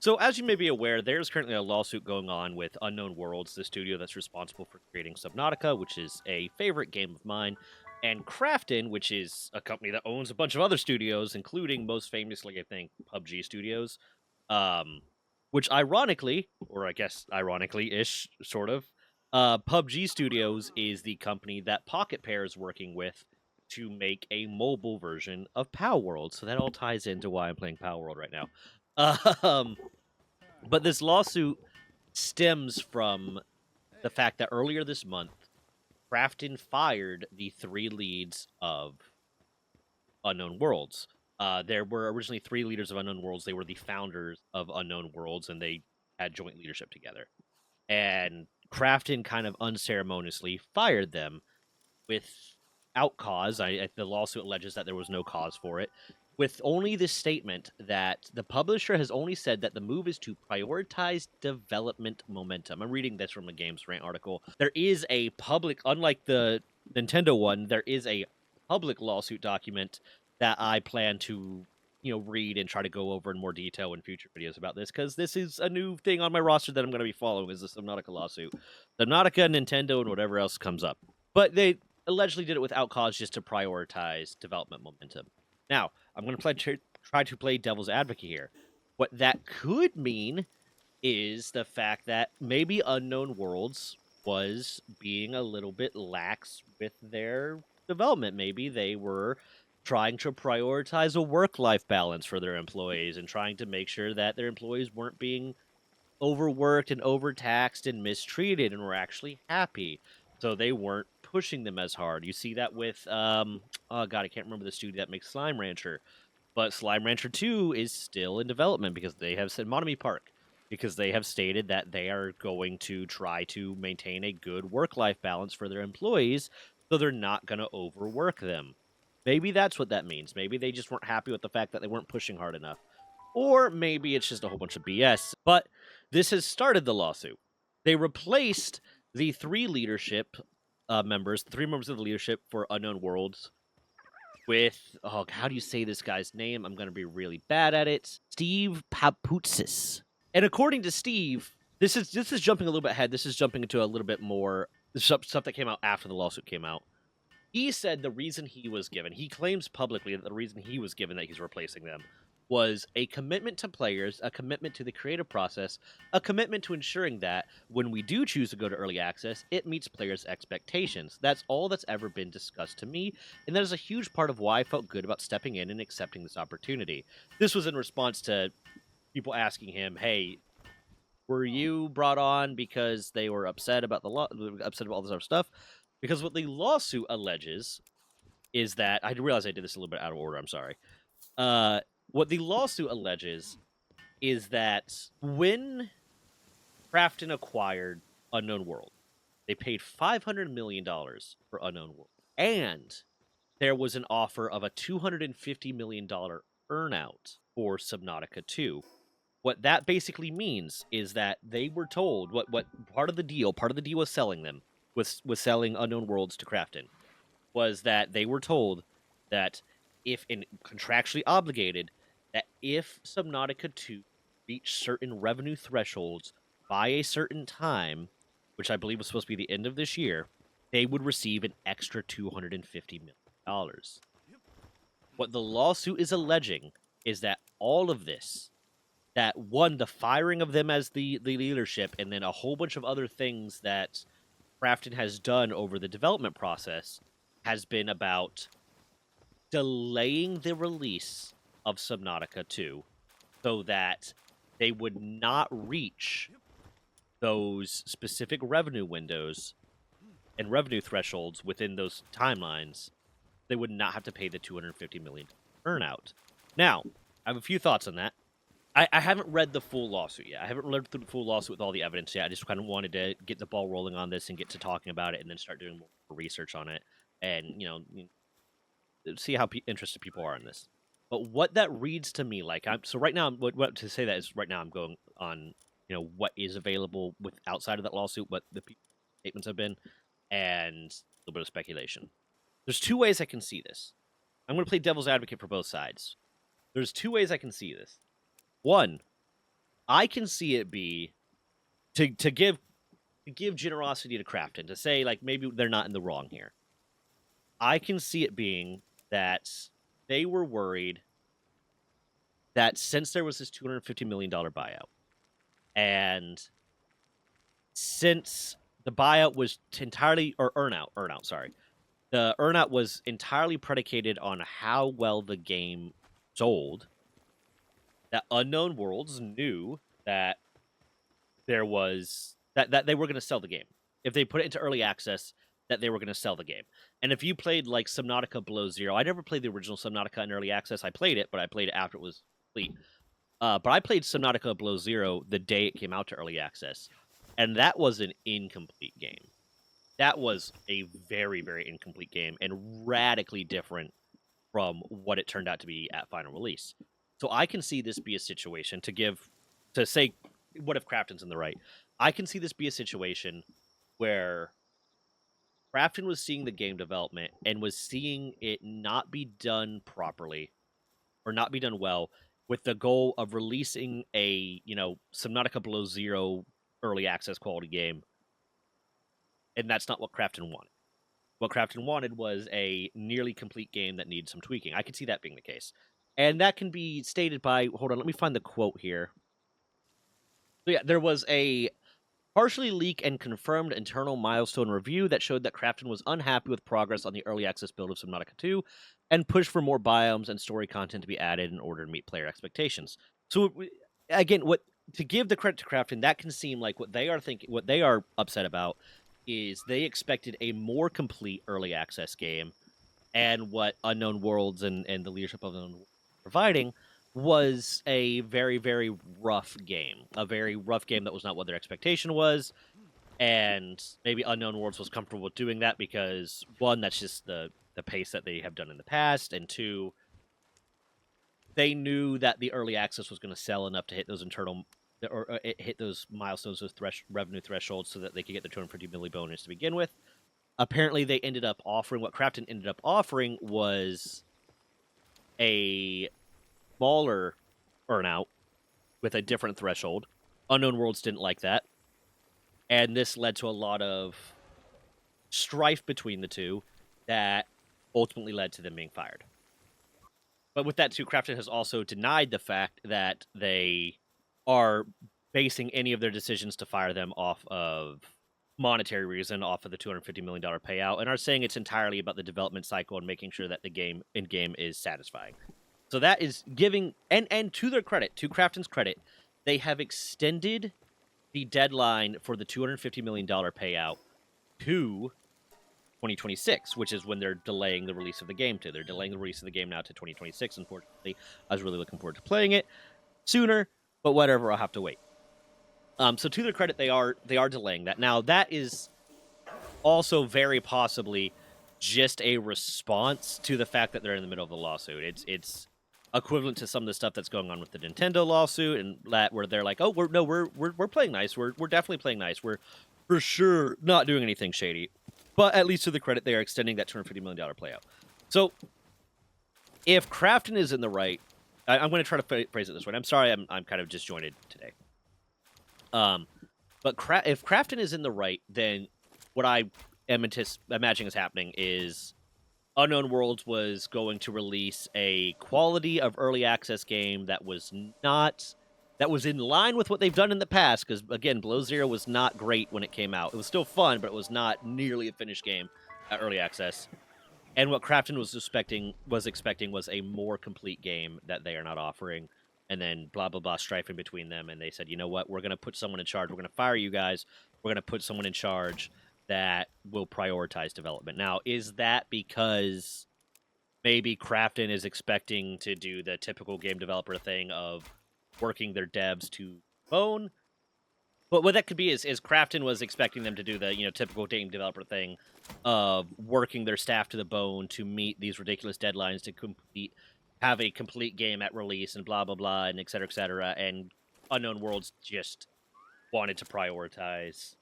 So, as you may be aware, there's currently a lawsuit going on with Unknown Worlds, the studio that's responsible for creating Subnautica, which is a favorite game of mine, and Krafton, which is a company that owns a bunch of other studios, including most famously, I think, PUBG Studios. Um, which ironically, or I guess ironically-ish, sort of, PUBG Studios is the company that Pocket Pair is working with to make a mobile version of Power World. So that all ties into why I'm playing Power World right now. Um, but this lawsuit stems from the fact that earlier this month, Krafton fired the three leads of Unknown Worlds. There were originally three leaders of Unknown Worlds. They were the founders of Unknown Worlds, and they had joint leadership together. And Krafton kind of unceremoniously fired them without cause. The lawsuit alleges that there was no cause for it, with only this statement that the publisher has only said that the move is to prioritize development momentum. I'm reading this from a Games Rant article. There is a public, unlike the Nintendo one, there is a public lawsuit document that I plan to read and try to go over in more detail in future videos about this, because this is a new thing on my roster that I'm going to be following, is the Subnautica lawsuit. Subnautica, Nintendo, and whatever else comes up. But they allegedly did it without cause just to prioritize development momentum. Now, I'm going to try to play devil's advocate here. What that could mean is the fact that maybe Unknown Worlds was being a little bit lax with their development. Maybe they were trying to prioritize a work-life balance for their employees and trying to make sure that their employees weren't being overworked and overtaxed and mistreated and were actually happy. So they weren't pushing them as hard. You see that with oh god, I can't remember the studio that makes Slime Rancher. But Slime Rancher 2 is still in development because they have said Monomy Park, because they have stated that they are going to try to maintain a good work-life balance for their employees, so they're not going to overwork them. Maybe that's what that means. Maybe they just weren't happy with the fact that they weren't pushing hard enough. Or maybe it's just a whole bunch of BS. But this has started the lawsuit. They replaced the three leadership members, the three members of the leadership for Unknown Worlds, with, oh, how do you say this guy's name? I'm going to be really bad at it. Steve Papoutsis. And according to Steve, this is jumping a little bit ahead. This is jumping into a little bit more stuff that came out after the lawsuit came out. He said the reason he was given, he claims publicly that the reason he was given that he's replacing them was a commitment to players, a commitment to the creative process, a commitment to ensuring that when we do choose to go to early access, it meets players' expectations. That's all that's ever been discussed to me, and that is a huge part of why I felt good about stepping in and accepting this opportunity. This was in response to people asking him, hey, were you brought on because they were upset about upset about all this other stuff? Because what the lawsuit alleges is that, I realize I did this a little bit out of order, I'm sorry. What the lawsuit alleges is that when Krafton acquired Unknown World, they paid $500 million for Unknown World, and there was an offer of a $250 million earnout for Subnautica 2. What that basically means is that they were told what part of the deal was selling them, was selling Unknown Worlds to Krafton, was that they were told that if contractually obligated, that if Subnautica 2 reached certain revenue thresholds by a certain time, which I believe was supposed to be the end of this year, they would receive an extra $250 million. What the lawsuit is alleging is that all of this, that one, the firing of them as the leadership, and then a whole bunch of other things that Krafton has done over the development process, has been about delaying the release of Subnautica 2 so that they would not reach those specific revenue windows and revenue thresholds within those timelines. They would not have to pay the $250 million earnout. Now, I have a few thoughts on that. I haven't read the full lawsuit yet. I haven't read through the full lawsuit with all the evidence yet. I just kind of wanted to get the ball rolling on this and get to talking about it and then start doing more research on it and, see how interested people are in this. But what that reads to me like, so right now, what to say that is right now I'm going on, what is available with outside of that lawsuit, what the statements have been, and a little bit of speculation. There's two ways I can see this. I'm going to play devil's advocate for both sides. There's two ways I can see this. One, I can see it be to give generosity to Krafton, to say like maybe they're not in the wrong here. I can see it being that they were worried that since there was this $250 million buyout, and since the buyout was entirely, or earnout, sorry, the earnout was entirely predicated on how well the game sold, that Unknown Worlds knew that there was that they were going to sell the game. If they put it into early access, that they were going to sell the game. And if you played like Subnautica Below Zero, I never played the original Subnautica in early access. I played it, but I played it after it was complete. But I played Subnautica Below Zero the day it came out to early access, and that was an incomplete game. That was a very, very incomplete game and radically different from what it turned out to be at final release. So I can see this be a situation to say, what if Krafton's in the right? I can see this be a situation where Krafton was seeing the game development and was seeing it not be done properly or not be done well, with the goal of releasing a, Subnautica Below Zero early access quality game. And that's not what Krafton wanted. What Krafton wanted was a nearly complete game that needs some tweaking. I could see that being the case. And that can be stated by, hold on, let me find the quote here. So yeah, there was a partially leaked and confirmed internal milestone review that showed that Krafton was unhappy with progress on the early access build of Subnautica 2 and pushed for more biomes and story content to be added in order to meet player expectations. So again, to give the credit to Krafton, that can seem like what they are upset about is they expected a more complete early access game, and what Unknown Worlds and the leadership of Unknown Worlds providing was a very, very rough game. A very rough game that was not what their expectation was. And maybe Unknown Worlds was comfortable with doing that because, one, that's just the pace that they have done in the past, and two, they knew that the early access was going to sell enough to hit those hit those milestones, those revenue thresholds, so that they could get the 250 milli bonus to begin with. Apparently, they ended up offering, what Krafton ended up offering was a smaller earnout with a different threshold. Unknown Worlds didn't like that, and this led to a lot of strife between the two that ultimately led to them being fired. But with that too, Krafton has also denied the fact that they are basing any of their decisions to fire them off of monetary reason, off of the $250 million payout, and are saying it's entirely about the development cycle and making sure that the game is satisfying. So that is giving, and to their credit, to Krafton's credit, they have extended the deadline for the $250 million payout to 2026, which is when they're delaying the release of the game to. They're delaying the release of the game now to 2026, unfortunately. I was really looking forward to playing it sooner, but whatever, I'll have to wait. So to their credit, they are delaying that. Now, that is also very possibly just a response to the fact that they're in the middle of the lawsuit. It's equivalent to some of the stuff that's going on with the Nintendo lawsuit, and that where they're like, "Oh, we're playing nice. We're definitely playing nice. We're for sure not doing anything shady." But at least to the credit, they are extending that $250 million playout. So if Krafton is in the right, I'm going to try to phrase it this way. I'm sorry, I'm kind of disjointed today. But if Krafton is in the right, then what I am imagining is happening is Unknown Worlds was going to release a quality of early access game that was in line with what they've done in the past, because, again, Below Zero was not great when it came out. It was still fun, but it was not nearly a finished game at early access. And what Krafton was expecting was a more complete game that they are not offering, and then blah, blah, blah, strife in between them, and they said, you know what, we're going to put someone in charge. We're going to fire you guys. We're going to put someone in charge that will prioritize development. Now, is that because maybe Krafton is expecting to do the typical game developer thing of working their devs to bone? But what that could be is Krafton was expecting them to do the typical game developer thing of working their staff to the bone to meet these ridiculous deadlines to have a complete game at release and blah blah blah and et cetera, and Unknown Worlds just wanted to prioritize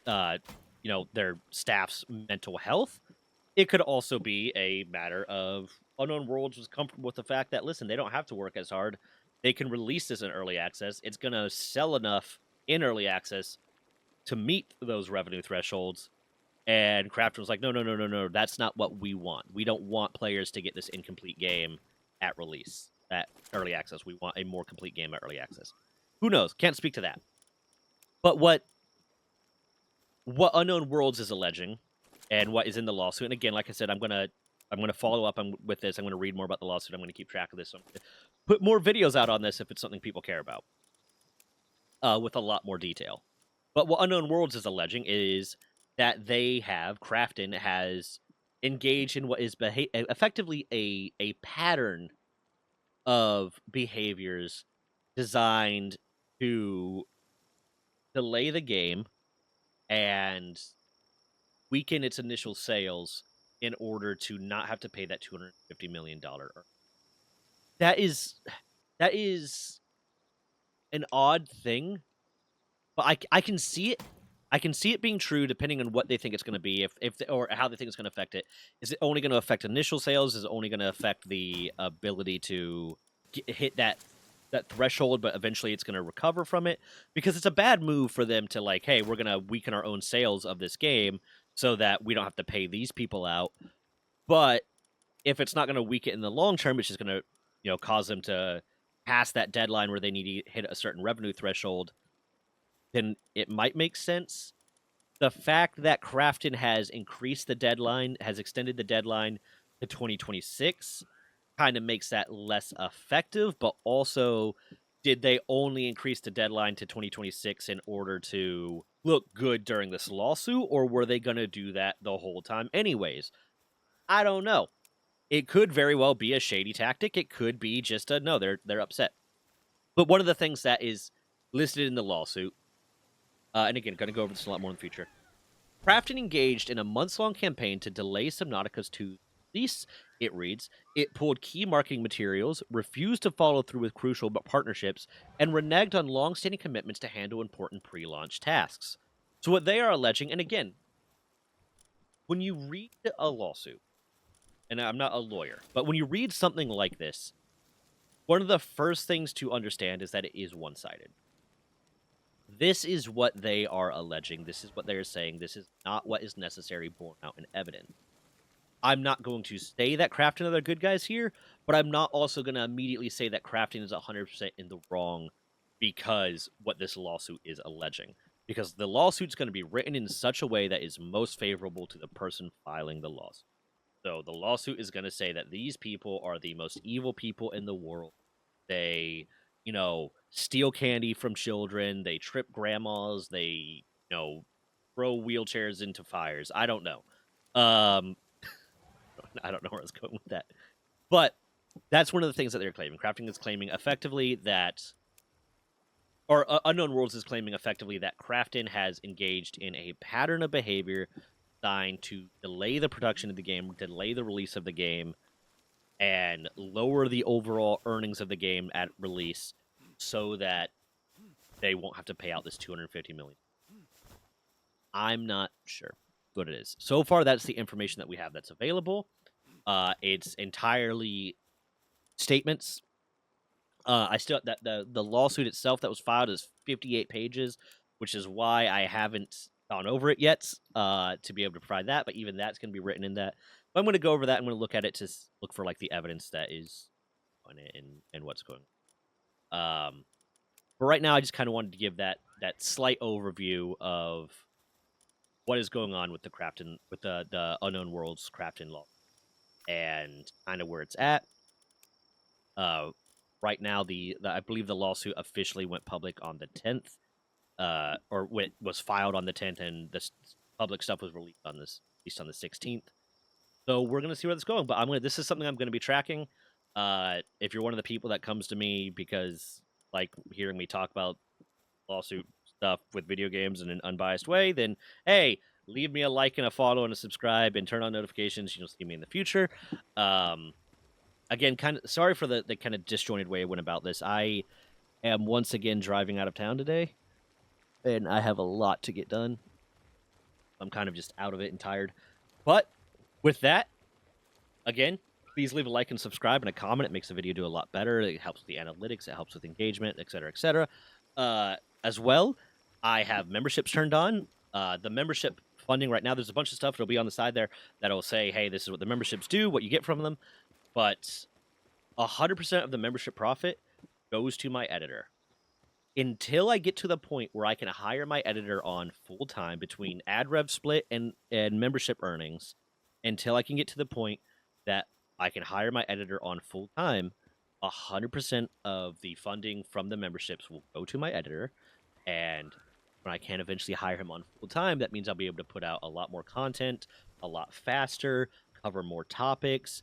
their staff's mental health. It could also be a matter of Unknown Worlds was comfortable with the fact that, listen, they don't have to work as hard they can release this in early access. It's going to sell enough in early access to meet those revenue thresholds. And Krafton was like, no, no, no, no, no. That's not what we want. We don't want players to get this incomplete game at release, at early access. We want a more complete game at early access. Who knows? Can't speak to that. But what Unknown Worlds is alleging, and what is in the lawsuit, and again, like I said, I'm gonna follow up with this. I'm gonna read more about the lawsuit. I'm gonna keep track of this. I'm gonna put more videos out on this if it's something people care about, with a lot more detail. But what Unknown Worlds is alleging is that Krafton has engaged in what is effectively a pattern of behaviors designed to delay the game and weaken its initial sales in order to not have to pay that $250 million. That is an odd thing, but I can see it. I can see it being true depending on what they think it's going to be, or how they think it's going to affect it. Is it only going to affect initial sales? Is it only going to affect the ability to hit that threshold, but eventually it's going to recover from it? Because it's a bad move for them to like, hey, we're going to weaken our own sales of this game so that we don't have to pay these people out. But if it's not going to weaken in the long term, it's just going to, cause them to pass that deadline where they need to hit a certain revenue threshold, then it might make sense. The fact that Krafton has increased the deadline, has extended the deadline to 2026, kind of makes that less effective, but also, did they only increase the deadline to 2026 in order to look good during this lawsuit, or were they going to do that the whole time anyways? I don't know. It could very well be a shady tactic. It could be just no, they're upset. But one of the things that is listed in the lawsuit, and again, going to go over this a lot more in the future, Krafton engaged in a months-long campaign to delay Subnautica's 2 release. It reads, it pulled key marketing materials, refused to follow through with crucial partnerships, and reneged on long-standing commitments to handle important pre-launch tasks. So what they are alleging, and again, when you read a lawsuit, and I'm not a lawyer, but when you read something like this, one of the first things to understand is that it is one-sided. This is what they are alleging. This is what they're saying. This is not what is necessary borne out in evidence. I'm not going to say that Krafton are the good guys here, but I'm not also going to immediately say that Krafton is 100% in the wrong because what this lawsuit is alleging. Because the lawsuit's going to be written in such a way that is most favorable to the person filing the lawsuit. So the lawsuit is going to say that these people are the most evil people in the world. They, steal candy from children. They trip grandmas. They, throw wheelchairs into fires. I don't know. I don't know where I was going with that. But that's one of the things that they're claiming. Krafton is claiming effectively that, or Unknown Worlds is claiming effectively that Krafton has engaged in a pattern of behavior designed to delay the production of the game, delay the release of the game, and lower the overall earnings of the game at release so that they won't have to pay out this $250 million. I'm not sure what it is. So far, that's the information that we have that's available. It's entirely statements. The lawsuit itself that was filed is 58 pages, which is why I haven't gone over it yet to be able to provide that. But even that's going to be written in that. But I'm going to go over that. I'm going to look at it to look for like the evidence that is on it and what's going on. But right now, I just kind of wanted to give that slight overview of what is going on with the Krafton, with the Unknown Worlds Krafton law, and kind of where it's at. Right now, I believe the lawsuit officially went public on the 10th, or was filed on the 10th, and the public stuff was released on the 16th. So we're gonna see where this is going. But this is something I'm gonna be tracking. If you're one of the people that comes to me because like hearing me talk about lawsuit stuff with video games in an unbiased way, then hey, leave me a like and a follow and a subscribe and turn on notifications. You'll see me in the future. Again, kind of sorry for the kind of disjointed way I went about this. I am once again driving out of town today, and I have a lot to get done. I'm kind of just out of it and tired. But with that, again, Please leave a like and subscribe and a comment. It makes the video do a lot better. It helps with the analytics. It helps with engagement, et cetera, et cetera. As well, I have memberships turned on. The membership funding right now, there's a bunch of stuff that'll be on the side there that'll say, hey, this is what the memberships do, what you get from them. But 100% of the membership profit goes to my editor. Until I get to the point where I can hire my editor on full time between ad rev split and membership earnings, until I can get to the point that I can hire my editor on full time, 100% of the funding from the memberships will go to my editor. And when I can eventually hire him on full time, that means I'll be able to put out a lot more content, a lot faster, cover more topics,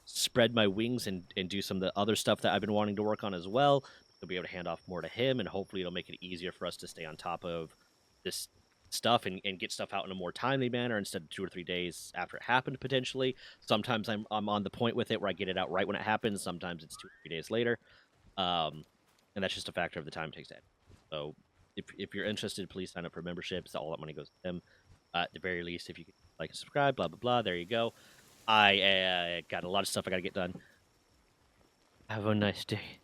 spread my wings and do some of the other stuff that I've been wanting to work on as well. He'll be able to hand off more to him, and hopefully it'll make it easier for us to stay on top of this stuff and get stuff out in a more timely manner instead of 2 or 3 days after it happened, potentially. Sometimes I'm on the point with it where I get it out right when it happens. Sometimes it's 2 or 3 days later. And that's just a factor of the time it takes to edit. So if you're interested, please sign up for memberships. All that money goes to them. At the very least, if you could like and subscribe, blah, blah, blah, there you go. I got a lot of stuff I got to get done. Have a nice day.